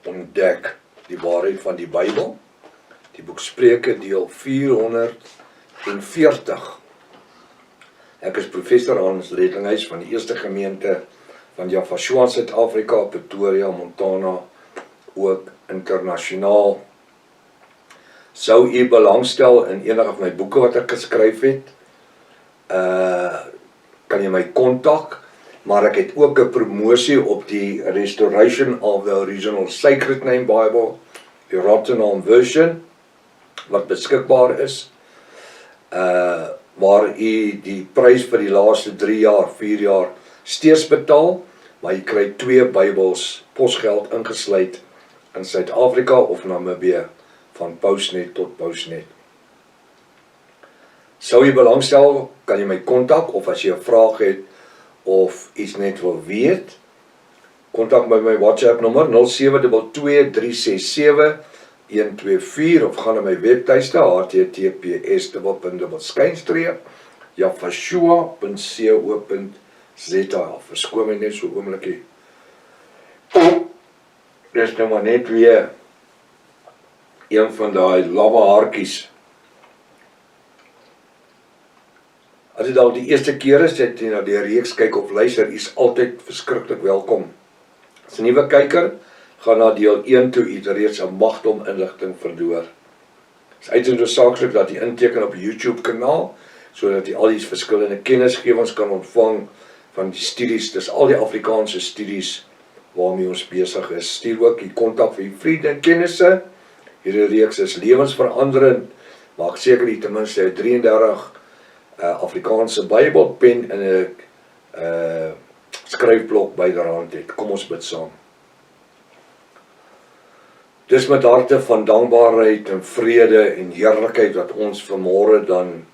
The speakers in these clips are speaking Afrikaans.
ontdek die waarheid van die Bybel. Die boek Spreuke deel 440. Ek is professor Hans Redlinghuis van die Eerste Gemeente van Javashua, Suid-Afrika, Pretoria, Montana, ook internasionaal. Sou u belangstel in enige van my boeke wat ek geskryf het, kan jy my kontak, maar ek het ook 'n promosie op die Restoration of the Original Sacred Name Bible, die Rotterdam version, wat beskikbaar is, waar u die prys vir die laaste 3 jaar, 4 jaar steeds betaal, maar jy kry 2 Bybels posgeld ingesluit in Suid-Afrika of Namibië, van Postnet tot Postnet. Sou jy belangstel, kan jy my kontak, of as jy 'n vraag het, of iets net wil weet, kontak by my WhatsApp nommer 0722367124 of gaan na my webtuiste https://javashua.co.za. Verskoon my net so oomblikie. Dis nou maar net weer een van daai lawwe haartjies. As dit al die eerste keer is dat jy na die reeks kyk of luister, is altyd verskriklik welkom. As 'n nuwe kyker, gaan na deel 1 toe, u reeds 'n magdom inligting verloor. Dit is uiters noodsaaklik dat jy inteken op die YouTube kanaal, sodat jy al die verskillende kennisgewings kan ontvang van die studies. Dis al die Afrikaanse studies waarmee ons besig is. Stuur ook die kontak vir die vriende en kennisse. Hierdie reeks is lewensveranderend. Maak seker jy ten minste 33 Afrikaanse Bybel, pen en 'n skryfblok byderhand het. Kom ons bid saam. Dis met harte van dankbaarheid en vrede en heerlikheid dat ons vanmôre dan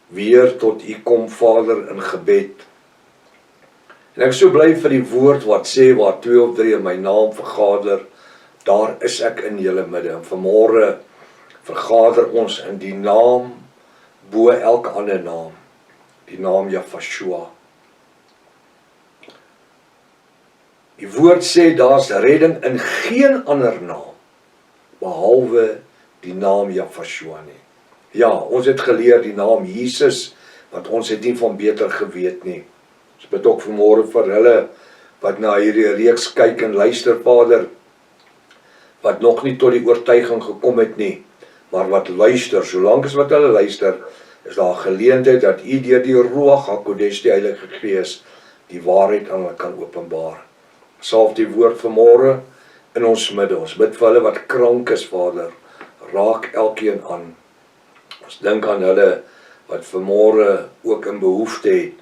weer tot u kom, Vader, in gebed. En ek is so bly vir die woord wat sê, waar 2 of 3 in my naam vergader, daar is ek in julle midde. En vanmôre vergader ons in die naam bo elke ander naam, die naam Javashua. Die woord sê, daar's redding in geen ander naam, behalwe die naam Javashua nie. Ja, ons het geleer die naam Jesus, want ons het nie van beter geweet nie. Ons bid ook vanmôre vir hulle, wat na hierdie reeks kyk en luister, Vader, wat nog nie tot die oortuiging gekom het nie, maar wat luister, solank as wat hulle luister, is daar geleentheid dat u deur die Ruach HaKodesh, die Heilige Gees, die waarheid aan hulle kan openbaar. Salf die woord vanmôre in ons midde. Ons bid vir hulle wat krank is, Vader. Raak elkeen aan. Ons dink aan hulle wat vanmôre ook in behoefte het,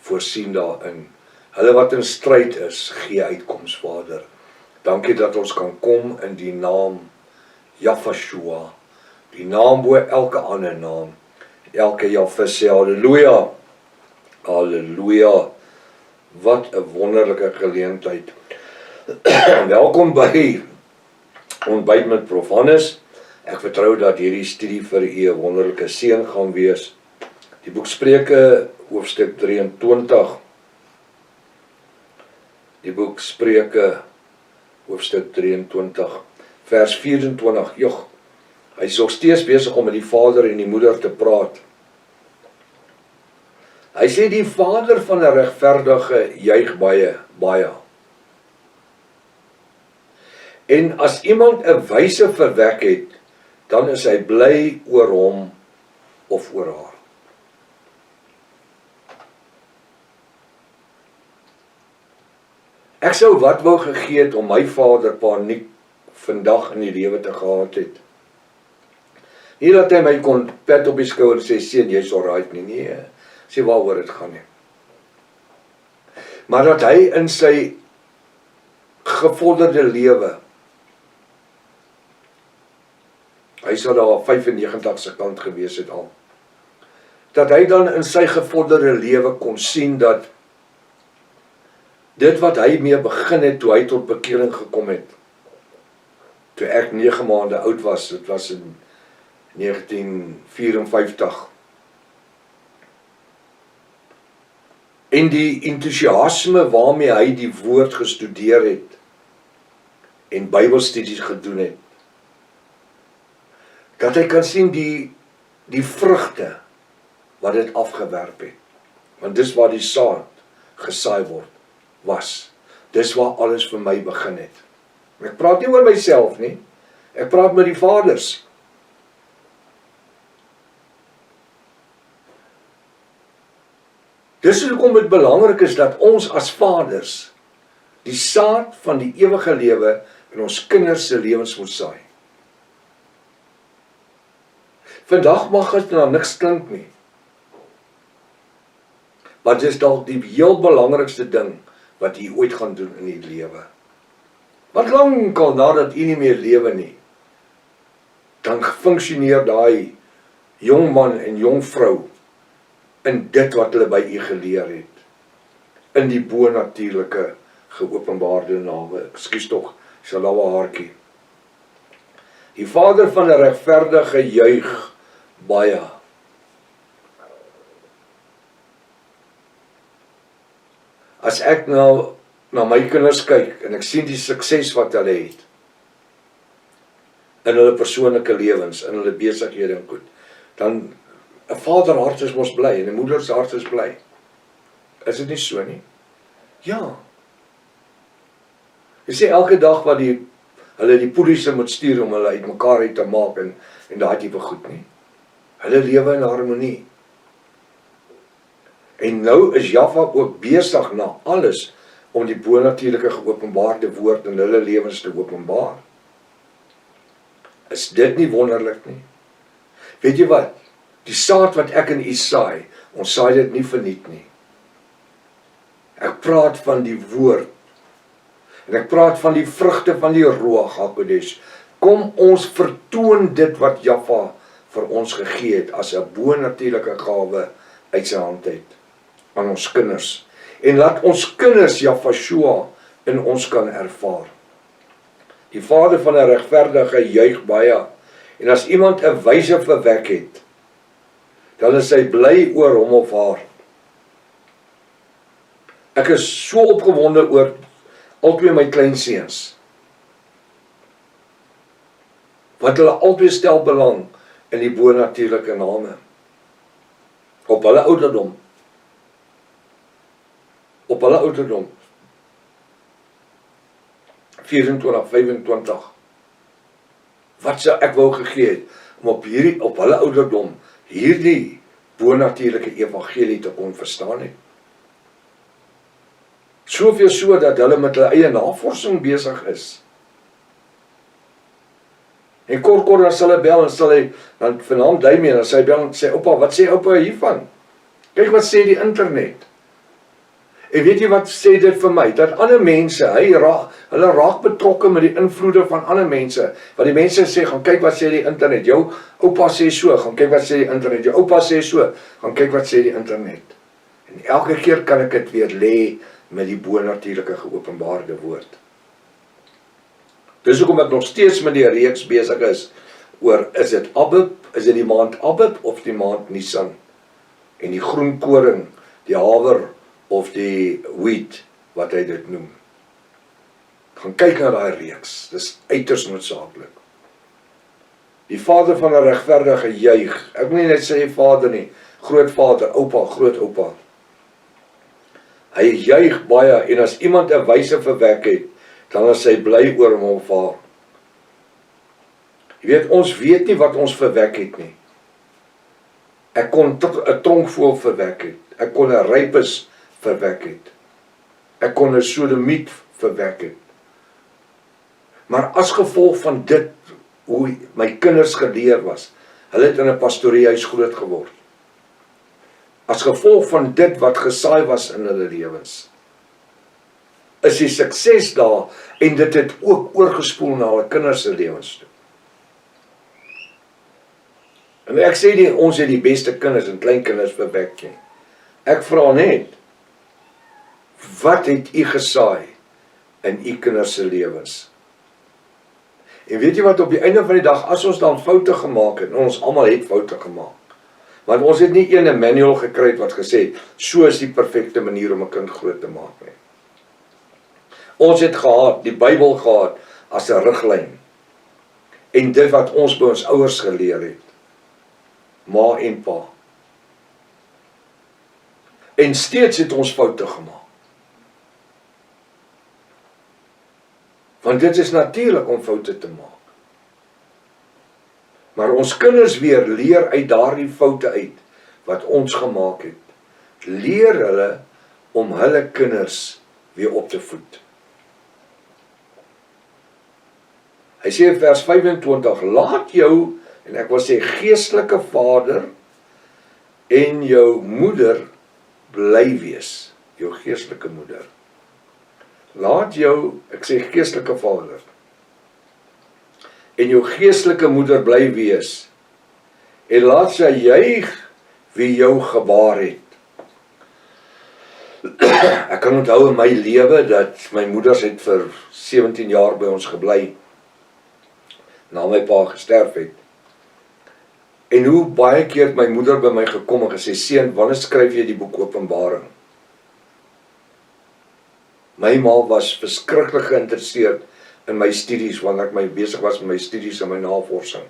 voorsien daarin. Hulle wat in stryd is, gee uitkoms, Vader. Dankie dat ons kan kom in die naam Javashua, die naam bo elke ander naam. Elke Javas sê halleluja, halleluja. Wat 'n wonderlike geleentheid. Welkom by Ontbyt met Prof Hannes. Ek vertrou dat hierdie studie vir u 'n wonderlike seën gaan wees. Die boek Spreuke, hoofstuk 23. Die boek Spreuke, hoofstuk 23, vers 24. Jog, hy is nog steeds besig om met die vader en die moeder te praat. Hy sê die vader van 'n regverdige juig baie. En as iemand 'n wyse verwek het, dan is hy bly oor hom of oor haar. Ek sou wat wou gegee het om my vader paniek vandag in die lewe te gehad het. Nie dat hy my kon pat op die skouer en sê, seun, jy's alright nie. Nee, sê waaroor dit gaan nie. Maar dat hy in sy gevorderde lewe, hy sal daar 95 se kant gewees het al, dat hy dan in sy gevorderde lewe kon sien dat dit wat hy mee begin het, toe hy tot bekering gekom het, toe ek 9 maande oud was, dit was in 1954, en die entoesiasme waarmee hy die woord gestudeer het, en Bybelstudies gedoen het, dat hy kan sien die vrugte wat dit afgewerp het. Want dis waar die saad gesaai word, was. Dis waar alles vir my begin het. Ek praat nie oor myself nie, ek praat met die vaders. Dis hoekom dit belangrik is dat ons as vaders die saad van die ewige lewe in ons kinders se lewens moet saai. Vandag mag dit nou niks klink nie. Maar dit is dalk die heel belangrikste ding wat jy ooit gaan doen in die lewe. Want lankal nadat jy nie meer lewe nie, dan funksioneer daai jong man en jong vrou in dit wat hulle by u geleer het. In die bonatuurlike geopenbaarde name. Ekskuus tog, Salawa haartjie. Die vader van 'n regverdige juig baie. As ek nou na my kinders kyk en ek sien die sukses wat hulle het in hulle persoonlike lewens, in hulle besighede en goed, dan 'n vader hart is mos bly en 'n moeder se hart is bly. Is dit nie so nie? Ja. Jy sê elke dag wat hulle die polisie moet stuur om hulle uitmekaar uit te maak en daai tipe goed nie. Hulle lewe in harmonie. En nou is Jaffa ook besig na alles om die bonatuurlike geopenbaarde woord in hulle lewens te openbaar. Is dit nie wonderlik nie? Weet jy wat? Die saad wat ek in u saai, ons saai dit nie verniet nie. Ek praat van die woord. En ek praat van die vrugte van die Ruach HaKodesh. Kom ons vertoon dit wat Jaffa vir ons gegee het as 'n bonatuurlike gawe uit sy hand uit aan ons kinders. En laat ons kinders Jafashua in ons kan ervaar. Die vader van 'n regverdige juig baie. En as iemand 'n wyse verwek het, dan is hy bly oor hom of haar. Ek is so opgewonde oor albei my kleinseuns. Want hulle albei stel belang in die bonatuurlike name. Op hulle ouderdom. Op hulle ouderdom. 24, 25. Wat sou ek wou gegee het om op hulle ouderdom hierdie bonatuurlike evangelie te kon verstaan het. Soveel so dat hulle met hulle eie navorsing besig is. En kort dan sal hy bel en sal hy dan vanaand dui mee en sy bel en sê oupa, wat sê oupa hiervan? Kyk wat sê die internet. En weet jy wat sê dit vir my? Dat ander mense, hulle raak betrokke met die invloede van ander mense. Wat die mense sê, gaan kyk wat sê die internet. Jou oupa sê so, gaan kyk wat sê die internet. Jou oupa sê so, gaan kyk wat sê die internet. En elke keer kan ek dit weer lê met die bonatuurlike geopenbaarde woord. Dis hoekom ek nog steeds met die reeks besig is oor, is dit Abib, is dit die maand Abib of die maand Nisan? En die groen koring, die haver of die wheat, wat hy dit noem. Gaan kyk na daai reeks, dis uiters noodsaaklik. Die vader van 'n regverdige juig, ek wil nie net sê vader nie, grootvader, oupa, grootoupa. Hy juig baie, en as iemand 'n wyse verwek het, dan is hy bly oor hom of haar. Jy weet, ons weet nie wat ons verwek het nie. Ek kon 'n tronkvoël verwek het, ek kon 'n rypes verwek het, ek kon 'n sodomiet verwek het. Maar as gevolg van dit, hoe my kinders geleer was, hulle het in 'n pastoriehuis groot geword. As gevolg van dit wat gesaai was in hulle lewens, is die sukses daar, en dit het ook oorgespoel na hulle kinders se lewens toe. En ek sê nie, ons het die beste kinders en kleinkinders verwek nie. Ek vra net, wat het u gesaai in u kinders se lewens? En weet jy wat, op die einde van die dag, as ons dan foute gemaak het, en ons almal het foute gemaak, want ons het nie een manual gekry wat gesê het, so is die perfekte manier om 'n kind groot te maak nie. Ons het gehad, die Bybel gehad, as 'n riglyn. En dit wat ons by ons ouers geleer het, ma en pa. En steeds het ons foute gemaak. Want dit is natuurlik om foute te maak. Maar ons kinders weer leer uit daardie foute uit, wat ons gemaak het. Leer hulle om hulle kinders weer op te voed. Hy sê in vers 25, laat jou, en ek wil sê geestelike vader en jou moeder bly wees, jou geestelike moeder. Laat jou, ek sê geestelike vader, en jou geestelike moeder bly wees, en laat sy juig wie jou gebaar het. Ek kan onthou in my lewe dat my moeders het vir 17 jaar by ons gebly, na my pa gesterf het. En hoe baie keer het my moeder by my gekom en gesê, seun, wanneer skryf jy die boek Openbaring? My ma was verskriklik geïnteresseerd in my studies, wanneer ek besig was met my studies en my navorsing.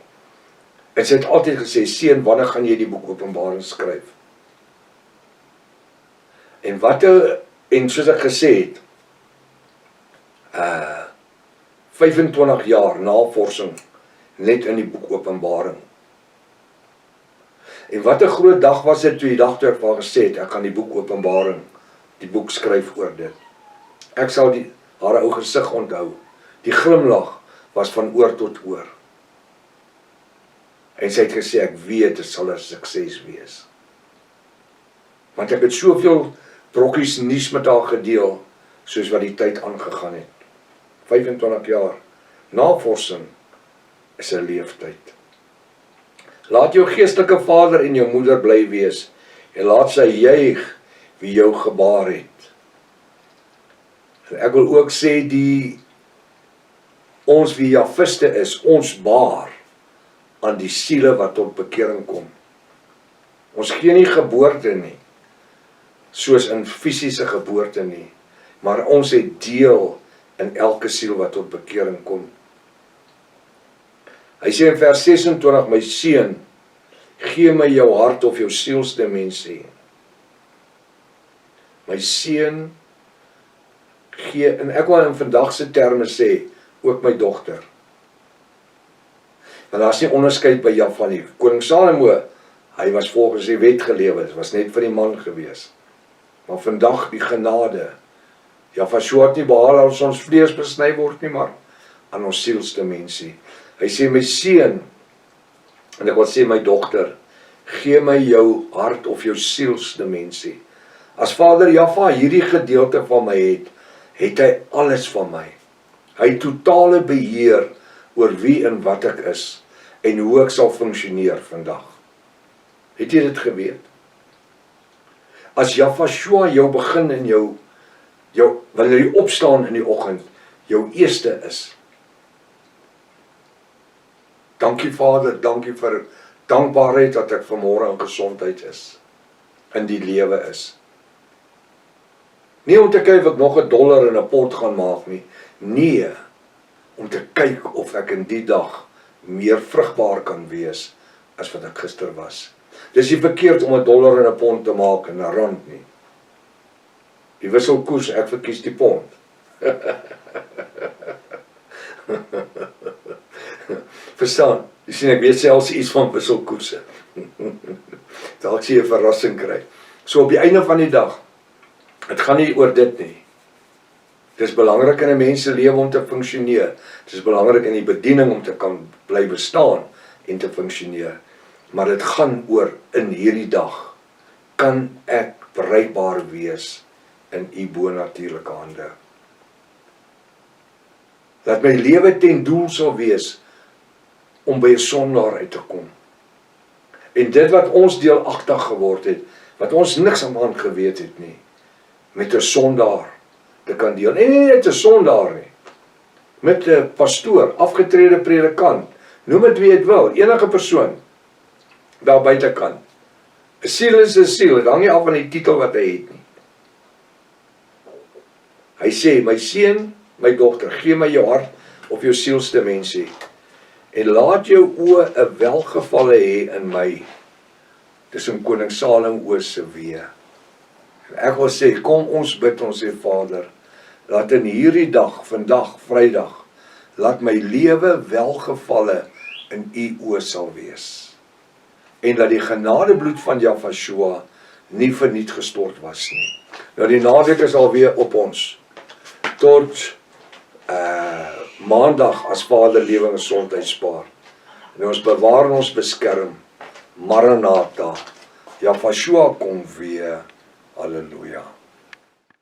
En sy het altyd gesê, seun, wanneer gaan jy die boek Openbaring skryf? En soos ek gesê het, 25 jaar navorsing, net in die boek Openbaring. En wat 'n groot dag was dit toe die dag toe ek vir gesê het, ek gaan die boek Openbaring, die boek skryf oor dit. Ek sal haar ou gesig onthou. Die glimlag was van oor tot oor. En sy het gesê, ek weet, dit sal 'n sukses wees. Want ek het soveel brokkies nuus met haar gedeel, soos wat die tyd aangegaan het. 25 jaar. Navorsing is 'n leeftyd. Laat jou geestelike vader en jou moeder bly wees, en laat sy juig wie jou gebaar het. En ek wil ook sê, ons wie Javiste is, ons baar aan die siele wat tot bekering kom. Ons gee nie geboorte nie, soos in fisiese geboorte nie, maar ons het deel in elke siel wat tot bekering kom. Hy sê in vers 26, my seun, gee my jou hart of jou sielsdimensie. My seun, gee, en ek wil in vandag se terme sê, ook my dogter. Want daar is nie onderskeid by Java nie. Koning Salomo, hy was volgens die wet gelewe, dit was net vir die man gewees. Maar vandag die genade, Java het nie behaal as ons vlees besny word nie, maar aan ons sielsdimensie. Hy sê, my seun, en ek wil sê my dogter, gee my jou hart of jou sielsdimensie. As Vader Java hierdie gedeelte van my het hy alles van my. Hy het totale beheer oor wie en wat ek is, en hoe ek sal funksioneer vandag. Het jy dit geweet? As Jafashua jou begin in jou wanneer jy opstaan in die oggend, jou eerste is. Dankie Vader, dankie vir dankbaarheid dat ek vanmôre in gesondheid is, in die lewe is. Nie om te kyk of ek nog $1 in 'n pot gaan maak nie, nee, om te kyk of ek in die dag meer vrugbaar kan wees as wat ek gister was. Dis nie verkeerd om $1 in 'n pond te maak en 'n rand nie. Die wisselkoers, ek verkies die pond. Verstaan, jy sien, ek weet selfs iets van wisselkoerse. Dalk sien jy 'n verrassing kry. So op die einde van die dag, het gaan nie oor dit nie. Het is belangrik in 'n mens se lewe om te funksioneer. Het is belangrik in die bediening om te kan bly bestaan en te funksioneer. Maar dit gaan oor in hierdie dag, kan ek bereikbaar wees in u bonatuurlike hande. Dat my lewe ten doel sal wees om by 'n sondaar uit te kom. En dit wat ons deelagtig geword het, wat ons niks aan geweet het nie, met 'n sondaar te kan deel. En nie net 'n sondaar nie, met 'n pastoor, afgetrede predikant, noem dit wie jy wil, enige persoon daar buitekant. 'n Siel is 'n siel, dit hang nie af van die titel wat hy het nie. Hy sê, my seun, my dogter, gee my jou hart of jou sielsdimensie. En laat jou oë 'n welgevalle hê in my. Dis in koning Salomo se weë. Ek wil sê, kom ons bid, ons sê Vader, laat in hierdie dag, vandag, Vrydag, laat my lewe welgevalle in u oë sal wees. En dat die genadebloed van Jahweh nie verniet gestort was nie. Nou die naweek is alweer op ons. Tot Maandag as Vader lewe en gesondheid spaar. En ons bewaar en ons beskerm. Maranatha. Jahweh kom weer. Halleluja.